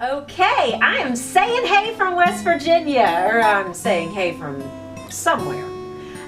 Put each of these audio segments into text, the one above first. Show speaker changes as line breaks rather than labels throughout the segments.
Okay, I am saying hey from West Virginia, or I'm saying hey from somewhere.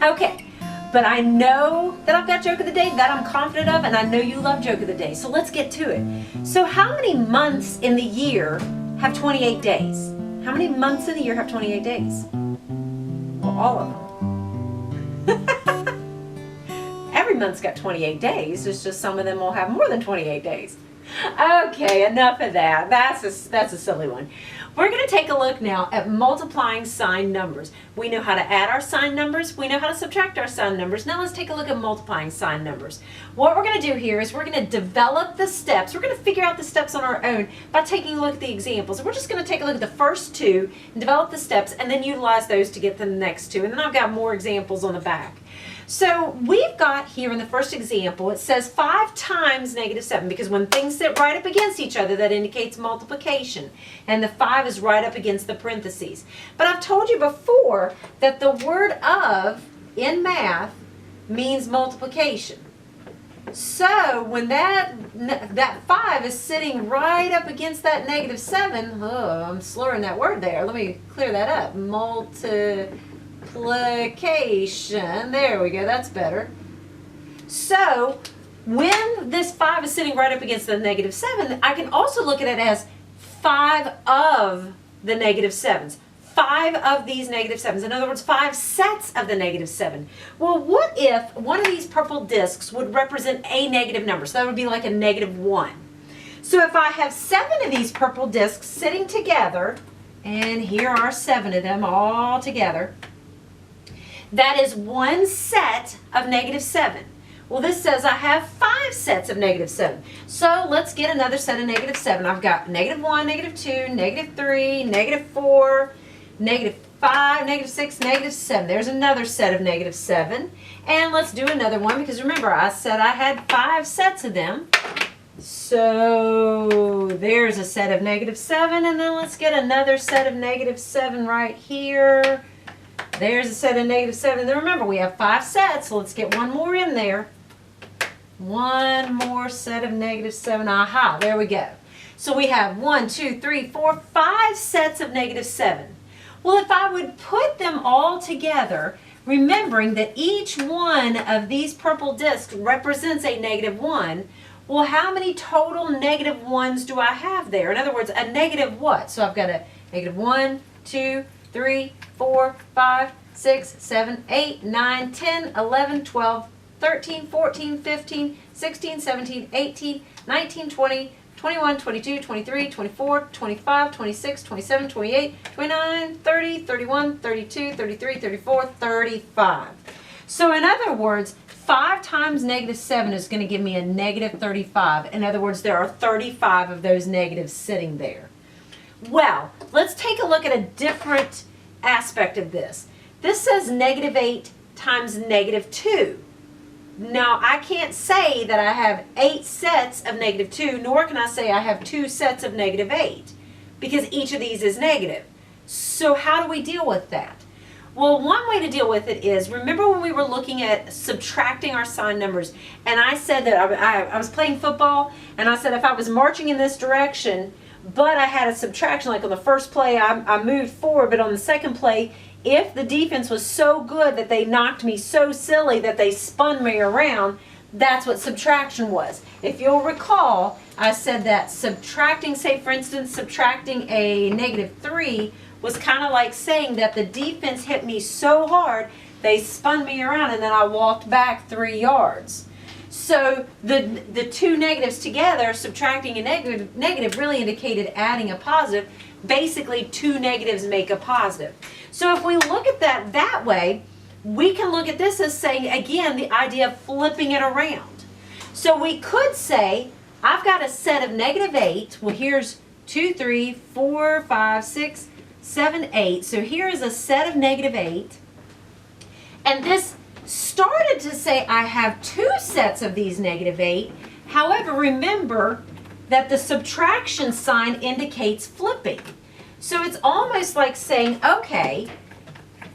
Okay, but I know that I've got joke of the day that I'm confident of, and I know you love joke of the day, so let's get to it. So how many months in the year have 28 days? How many months in the year have 28 days? Well, all of them. Every month's got 28 days, it's just some of them will have more than 28 days. Okay, enough of that. That's a silly one. We're going to take a look now at multiplying sign numbers. We know how to add our sign numbers. We know how to subtract our sign numbers. Now let's take a look at multiplying sign numbers. What we're going to do here is we're going to develop the steps. We're going to figure out the steps on our own by taking a look at the examples. We're just going to take a look at the first two and develop the steps and then utilize those to get to the next two. And then I've got more examples on the back. So we've got here in the first example, it says 5 times -7, because when things sit right up against each other, that indicates multiplication. And the 5 is right up against the parentheses. But I've told you before that the word of in math means multiplication. So when that 5 is sitting right up against that -7, oh, I'm slurring that word there. Let me clear that up. Multiplication. There we go, that's better. So when this 5 is sitting right up against the -7, I can also look at it as 5 of the -7s. 5 of these -7s. In other words, 5 sets of the -7. Well, what if one of these purple discs would represent a negative number? So that would be like a -1. So if I have 7 of these purple discs sitting together, and here are 7 of them all together, that is one set of -7. Well, this says I have 5 sets of -7. So let's get another set of -7. I've got -1, -2, -3, -4, -5, -6, -7. There's another set of -7. And let's do another one because remember I said I had 5 sets of them. So there's a set of -7, and then let's get another set of -7 right here. There's a set of -7. Then remember, we have 5 sets, so let's get one more in there. One more set of -7. Aha, there we go. So we have 1, 2, 3, 4, 5 sets of -7. Well, if I would put them all together, remembering that each one of these purple discs represents a -1, well, how many total -1s do I have there? In other words, a negative what? So I've got a -1, 2, 3, 4, 5, 6, 7, 8, 9, 10, 11, 12, 13, 14, 15, 16, 17, 18, 19, 20, 21, 22, 23, 24, 25, 26, 27, 28, 29, 30, 31, 32, 33, 34, 35. So in other words, 5 times -7 is going to give me a -35. In other words, there are 35 of those negatives sitting there. Well, let's take a look at a different aspect of this. This says -8 times -2. Now, I can't say that I have 8 sets of -2, nor can I say I have 2 sets of -8, because each of these is negative. So how do we deal with that? Well, one way to deal with it is, remember when we were looking at subtracting our sign numbers, and I said that I was playing football, and I said if I was marching in this direction, but I had a subtraction, like on the first play I moved forward, but on the second play, if the defense was so good that they knocked me so silly that they spun me around, that's what subtraction was. If you'll recall, I said that subtracting, say for instance, subtracting a -3 was kind of like saying that the defense hit me so hard, they spun me around and then I walked back 3 yards. So the two negatives together, subtracting a negative really indicated adding a positive. Basically, 2 negatives make a positive. So if we look at that way, we can look at this as saying, again, the idea of flipping it around. So we could say, I've got a set of -8. Well, here's 2, 3, 4, 5, 6, 7, 8. So here is a set of -8. And this started to say I have 2 sets of these -8. However, remember that the subtraction sign indicates flipping. So it's almost like saying, okay,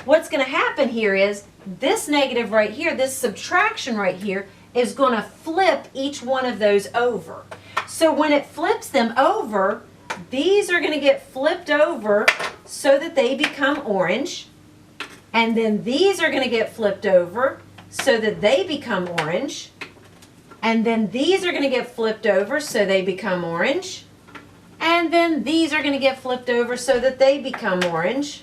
what's going to happen here is this negative right here, this subtraction right here, is going to flip each one of those over. So when it flips them over, these are going to get flipped over so that they become orange. And then these are going to get flipped over so that they become orange. And then these are going to get flipped over so they become orange. And then these are going to get flipped over so that they become orange.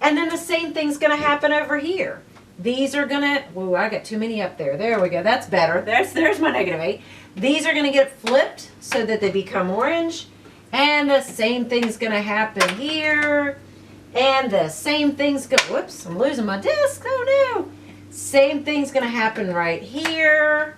And then the same thing's going to happen over here. These are going to, whoa, I got too many up there. There we go. That's better. There's my -8. These are going to get flipped so that they become orange. And the same thing's going to happen here. And the same thing's going to, whoops, I'm losing my disc. Oh no. Same thing's going to happen right here.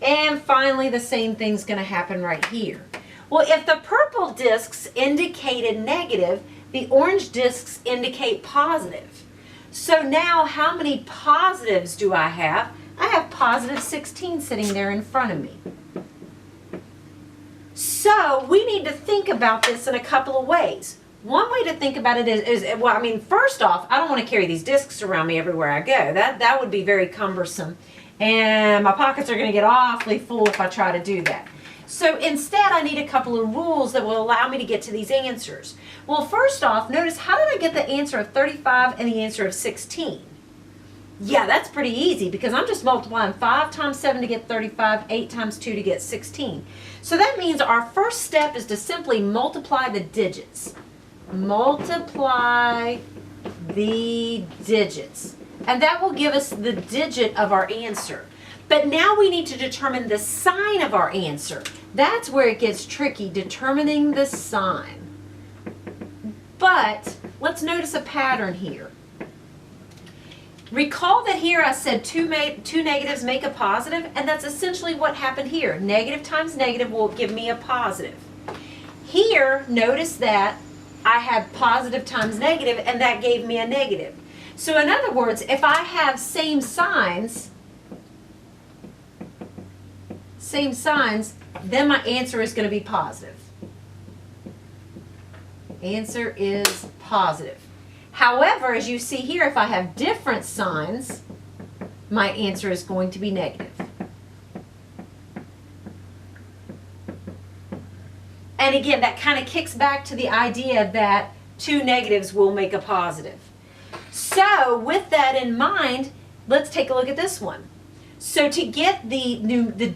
And finally, the same thing's going to happen right here. Well, if the purple discs indicated negative, the orange discs indicate positive. So now, how many positives do I have? I have positive 16 sitting there in front of me. So we need to think about this in a couple of ways. One way to think about it is well, I mean, first off, I don't want to carry these discs around me everywhere I go. That would be very cumbersome. And my pockets are going to get awfully full if I try to do that. So instead, I need a couple of rules that will allow me to get to these answers. Well, first off, notice, how did I get the answer of 35 and the answer of 16? Yeah, that's pretty easy because I'm just multiplying 5 times 7 to get 35, 8 times 2 to get 16. So that means our first step is to simply multiply the digits. Multiply the digits. And that will give us the digit of our answer. But now we need to determine the sign of our answer. That's where it gets tricky, determining the sign. But let's notice a pattern here. Recall that here I said two negatives make a positive, and that's essentially what happened here. Negative times negative will give me a positive. Here, notice that I had positive times negative, and that gave me a negative. So in other words, if I have same signs, then my answer is going to be positive. Answer is positive. However, as you see here, if I have different signs, my answer is going to be negative. And again, that kind of kicks back to the idea that two negatives will make a positive. So with that in mind, let's take a look at this one. So to get the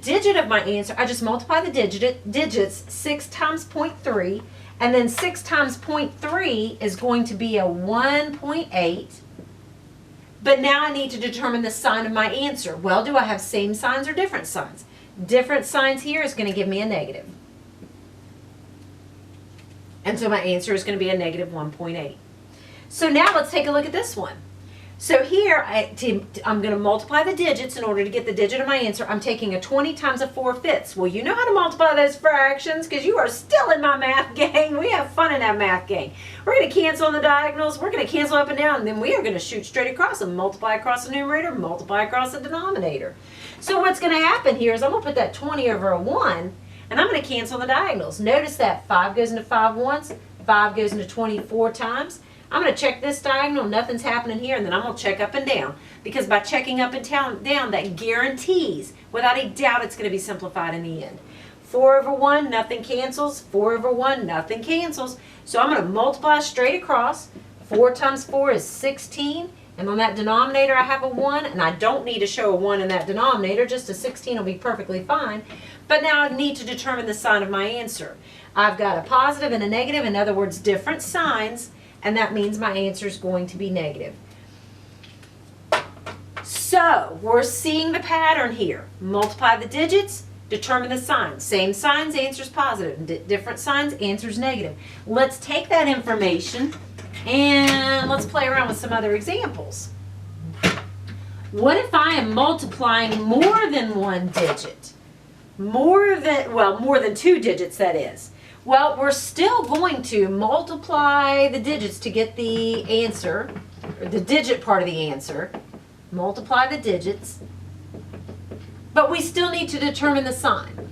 digit of my answer, I just multiply the digits 6 times 0.3, and then 6 times 0.3 is going to be a 1.8. But now I need to determine the sign of my answer. Well, do I have same signs or different signs? Different signs here is going to give me a negative. And so my answer is going to be a negative 1.8. So now let's take a look at this one. So here, I'm going to multiply the digits in order to get the digit of my answer. I'm taking a 20 times a 4/5. Well, you know how to multiply those fractions because you are still in my math gang. We have fun in that math gang. We're going to cancel on the diagonals. We're going to cancel up and down. And then we are going to shoot straight across and multiply across the numerator, multiply across the denominator. So what's going to happen here is I'm going to put that 20 over a 1, and I'm going to cancel the diagonals. Notice that 5 goes into 5 once, 5 goes into 24 times. I'm going to check this diagonal, nothing's happening here, and then I'm going to check up and down. Because by checking up and down, that guarantees, without a doubt, it's going to be simplified in the end. 4 over 1, nothing cancels. 4 over 1, nothing cancels. So I'm going to multiply straight across. 4 times 4 is 16. And on that denominator, I have a 1. And I don't need to show a 1 in that denominator. Just a 16 will be perfectly fine. But now I need to determine the sign of my answer. I've got a positive and a negative. In other words, different signs. And that means my answer is going to be negative. So, we're seeing the pattern here. Multiply the digits, determine the signs. Same signs, answer's positive. Different signs, answer's negative. Let's take that information and let's play around with some other examples. What if I am multiplying more than one digit? More than 2 digits, that is. Well, we're still going to multiply the digits to get the answer, or the digit part of the answer. Multiply the digits. But we still need to determine the sign.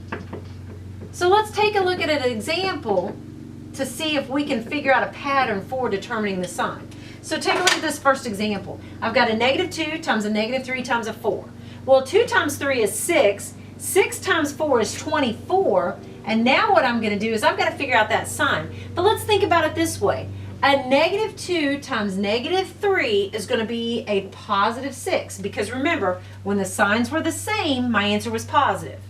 So let's take a look at an example to see if we can figure out a pattern for determining the sign. So take a look at this first example. I've got a -2 times a -3 times a 4. Well, 2 times 3 is 6. 6 times 4 is 24. And now what I'm going to do is I've got to figure out that sign. But let's think about it this way. A negative 2 times negative 3 is going to be a positive 6. Because remember, when the signs were the same, my answer was positive.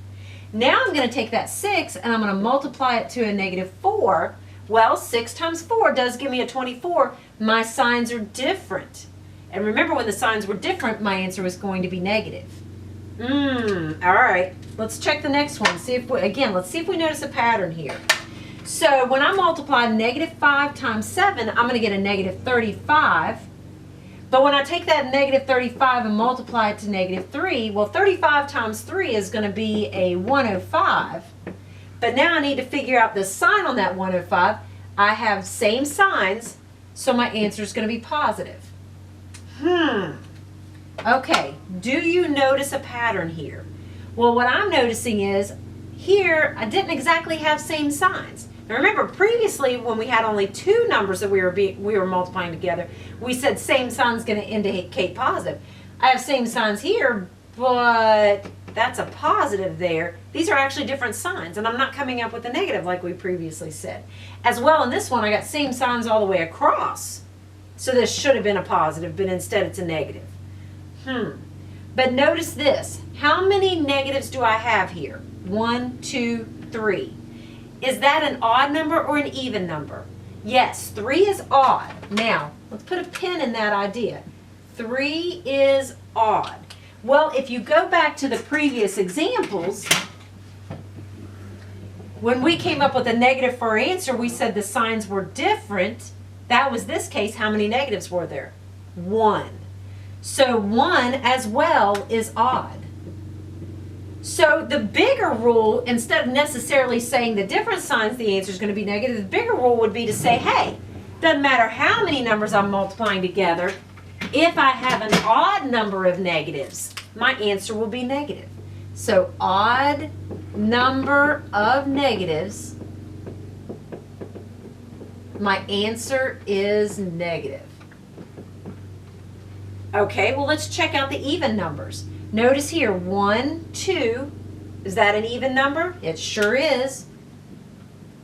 Now I'm going to take that 6 and I'm going to multiply it to a negative 4. Well, 6 times 4 does give me a 24. My signs are different. And remember, when the signs were different, my answer was going to be negative. All right. Let's check the next one. See if let's see if we notice a pattern here. So when I multiply negative 5 times 7, I'm going to get a negative 35. But when I take that negative 35 and multiply it to negative 3, well, 35 times 3 is going to be a 105. But now I need to figure out the sign on that 105. I have same signs, so my answer is going to be positive. Okay, do you notice a pattern here? Well, what I'm noticing is here I didn't exactly have same signs. Now remember, previously when we had only two numbers that we were multiplying together, we said same sign is going to indicate positive. I have same signs here, but that's a positive there. These are actually different signs, and I'm not coming up with a negative like we previously said. As well, in this one, I got same signs all the way across. So this should have been a positive, but instead it's a negative. But notice this. How many negatives do I have here? 1, 2, 3. Is that an odd number or an even number? Yes, 3 is odd. Now, let's put a pin in that idea. 3 is odd. Well, if you go back to the previous examples, when we came up with a negative for our answer, we said the signs were different. That was this case. How many negatives were there? 1. So 1 as well is odd. So the bigger rule, instead of necessarily saying the different signs the answer is going to be negative, the bigger rule would be to say, hey, doesn't matter how many numbers I'm multiplying together, if I have an odd number of negatives, my answer will be negative. So odd number of negatives, my answer is negative. Okay, well, let's check out the even numbers. Notice here, 1, 2, is that an even number? It sure is.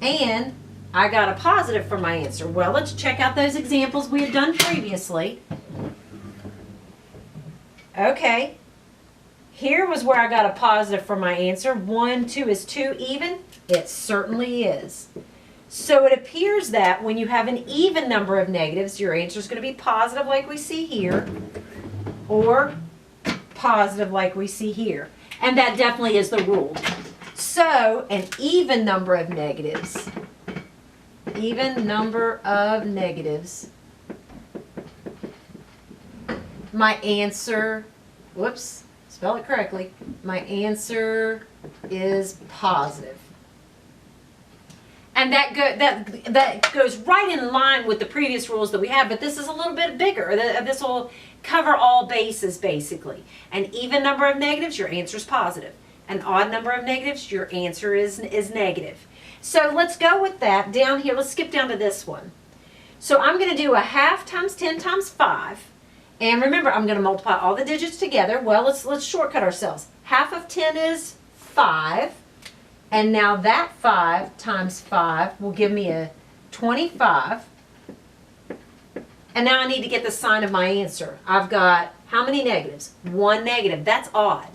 And I got a positive for my answer. Well, let's check out those examples we had done previously. Okay, here was where I got a positive for my answer. 1, 2, is 2 even? It certainly is. So it appears that when you have an even number of negatives, your answer is going to be positive like we see here, or positive like we see here. And that definitely is the rule. So an even number of negatives, my answer, whoops, spell it correctly, my answer is positive. And that goes right in line with the previous rules that we had, but this is a little bit bigger. This will cover all bases, basically. An even number of negatives, your answer is positive. An odd number of negatives, your answer is negative. So let's go with that. Down here, let's skip down to this one. So I'm going to do a half times 10 times 5. And remember, I'm going to multiply all the digits together. Well, let's shortcut ourselves. Half of 10 is 5. And now that 5 times 5 will give me a 25. And now I need to get the sign of my answer. I've got how many negatives? 1 negative. That's odd.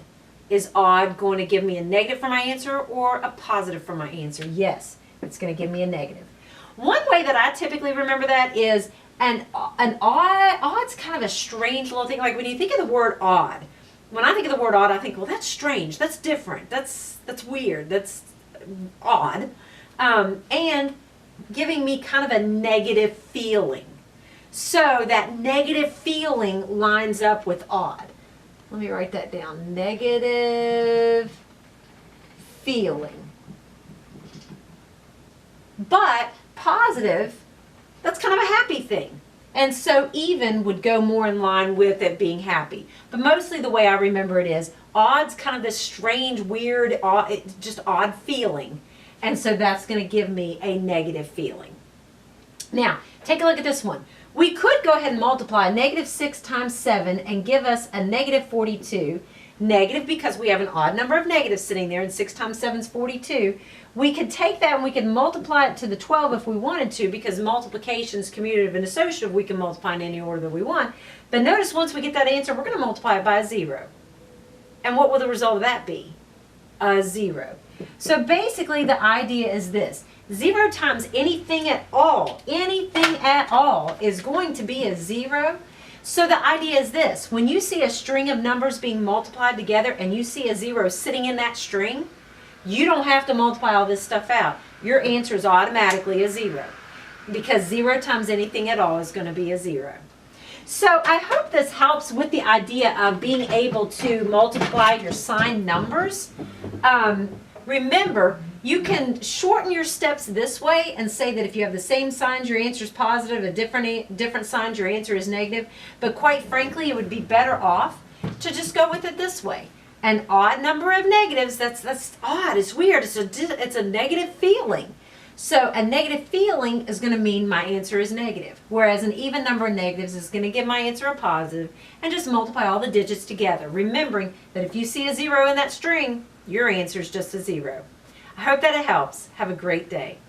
Is odd going to give me a negative for my answer or a positive for my answer? Yes, it's going to give me a negative. One way that I typically remember that is an odd's kind of a strange little thing. Like when you think of the word odd, when I think of the word odd, I think, well, that's strange. That's different. That's weird. That's odd. And giving me kind of a negative feeling. So that negative feeling lines up with odd. Let me write that down. Negative feeling. But positive, that's kind of a happy thing. And so even would go more in line with it being happy. But mostly the way I remember it is odd's kind of this strange, weird, just odd feeling. And so that's going to give me a negative feeling. Now, take a look at this one. We could go ahead and multiply negative 6 times 7 and give us a negative 42. Negative because we have an odd number of negatives sitting there, and 6 times 7 is 42. We could take that and we could multiply it to the 12 if we wanted to, because multiplication is commutative and associative. We can multiply in any order that we want. But notice once we get that answer, we're going to multiply it by a 0. And what will the result of that be? A 0. So basically the idea is this. 0 times anything at all is going to be a 0. So the idea is this. When you see a string of numbers being multiplied together and you see a 0 sitting in that string, you don't have to multiply all this stuff out. Your answer is automatically a 0, because 0 times anything at all is going to be a 0. So I hope this helps with the idea of being able to multiply your signed numbers. Remember, you can shorten your steps this way and say that if you have the same signs, your answer is positive, a different signs, your answer is negative. But quite frankly, it would be better off to just go with it this way. An odd number of negatives, that's odd, it's weird, it's a negative feeling. So a negative feeling is going to mean my answer is negative, whereas an even number of negatives is going to give my answer a positive, and just multiply all the digits together, remembering that if you see a 0 in that string, your answer is just a 0. I hope that it helps. Have a great day.